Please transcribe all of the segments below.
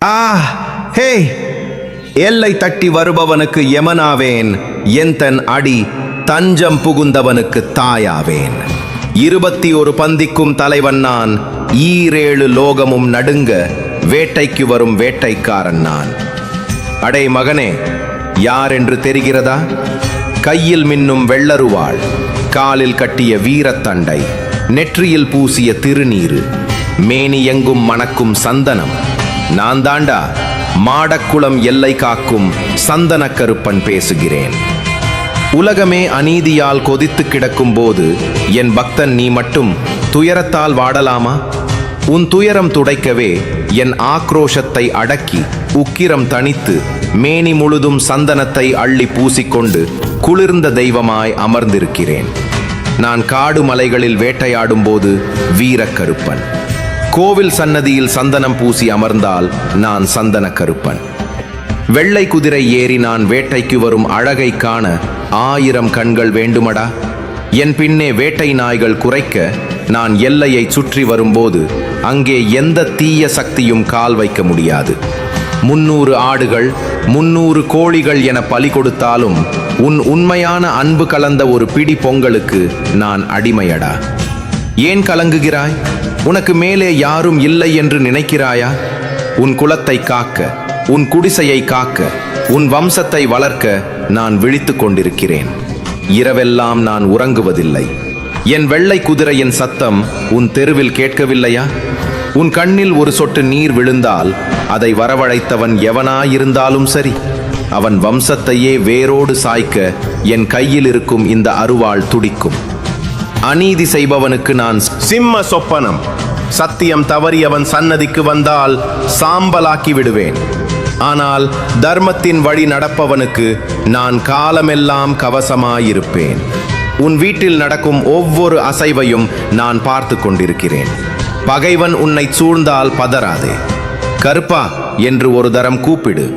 ஆ ஹே, எல்லை தட்டி வருபவனுக்கு யமனாவேன், எந்தன் அடி தஞ்சம் புகுந்தவனுக்கு தாயாவேன். 21 பந்திக்கும் தலைவன் நான், ஈரேழு லோகமும் நடுங்க வேட்டைக்கு வரும் வேட்டைக்காரன் நான். அடே மகனே, யார் என்று தெரிகிறதா? கையில் மின்னும் வெள்ளருவாள், காலில் கட்டிய வீரத்தண்டை, நெற்றியில் பூசிய திருநீரு, மேனி எங்கும் மணக்கும் சந்தனம். நான் தாண்டா மாடக்குளம் எல்லை காக்கும் சந்தன கருப்பன் பேசுகிறேன். உலகமே அநீதியால் கொதித்து கிடக்கும் போது என் பக்தன் நீ மட்டும் துயரத்தால் வாடலாமா? உன் துயரம் துடைக்கவே என் ஆக்ரோஷத்தை அடக்கி உக்கிரம் தணித்து மேனி முழுதும் சந்தனத்தை அள்ளி பூசிக்கொண்டு குளிர்ந்த தெய்வமாய் அமர்ந்திருக்கிறேன். நான் காடு மலைகளில் வேட்டையாடும் போது வீரக்கருப்பன், கோவில் சன்னதியில் சந்தனம் பூசி அமர்ந்தால் நான் சந்தன கருப்பன். வெள்ளை குதிரை ஏறி நான் வேட்டைக்கு வரும் அழகை காண 1000 கண்கள் வேண்டுமடா. என் பின்னே வேட்டை நாய்கள் குறைக்க நான் எல்லையை சுற்றி வரும்போது அங்கே எந்த தீய சக்தியும் கால் வைக்க முடியாது. 300 ஆடுகள் 300 கோழிகள் என பலி கொடுத்தாலும் உன் உண்மையான அன்பு கலந்த ஒரு பிடி பொங்கலுக்கு நான் அடிமையடா. ஏன் கலங்குகிறாய்? உனக்கு மேலே யாரும் இல்லை என்று நினைக்கிறாயா? உன் குலத்தை காக்க, உன் குடிசையை காக்க, உன் வம்சத்தை வளர்க்க நான் விழித்து கொண்டிருக்கிறேன். இரவெல்லாம் நான் உறங்குவதில்லை. என் வெள்ளை குதிரையின் சத்தம் உன் தெருவில் கேட்கவில்லையா? உன் கண்ணில் ஒரு சொட்டு நீர் விழுந்தால் அதை வரவழைத்தவன் எவனாயிருந்தாலும் சரி, அவன் வம்சத்தையே வேரோடு சாய்க்க என் கையில் இருக்கும் இந்த அருவாள் துடிக்கும். அநீதி செய்பவனுக்கு நான் சிம்ம சொப்பனம். சத்தியம் தவறியவன் சன்னதிக்கு வந்தால் சாம்பலாக்கி விடுவேன். ஆனால் தர்மத்தின் வழி நடப்பவனுக்கு நான் காலமெல்லாம் கவசமாயிருப்பேன். உன் வீட்டில் நடக்கும் ஒவ்வொரு அசைவையும் நான் பார்த்து கொண்டிருக்கிறேன். பகைவன் உன்னை சூழ்ந்தால் பதறாதே. கருப்பா என்று ஒரு தரம் கூப்பிடு.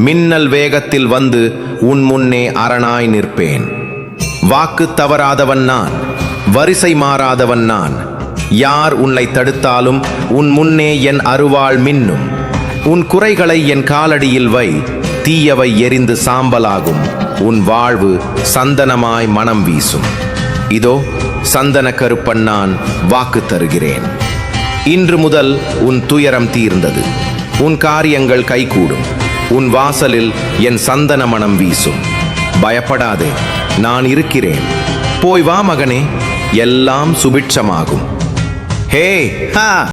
மின்னல் வேகத்தில் வந்து உன் முன்னே அரணாய் நிற்பேன். வாக்கு தவறாதவன் நான், வரிசை மாறாதவன் நான். யார் உன்னை தடுத்தாலும் உன் முன்னே என் அருவாள் மின்னும். உன் குறைகளை என் காலடியில் வை, தீயவை எரிந்து சாம்பலாகும். உன் வாழ்வு சந்தனமாய் மனம் வீசும். இதோ சந்தன கருப்பன் நான் வாக்கு தருகிறேன். இன்று முதல் உன் துயரம் தீர்ந்தது. உன் காரியங்கள் கைகூடும். உன் வாசலில் என் சந்தன மனம் வீசும். பயப்படாதே, நான் இருக்கிறேன். போய் வா மகனே, எல்லாம் சுபிட்சமாகும். ஹே ஹா!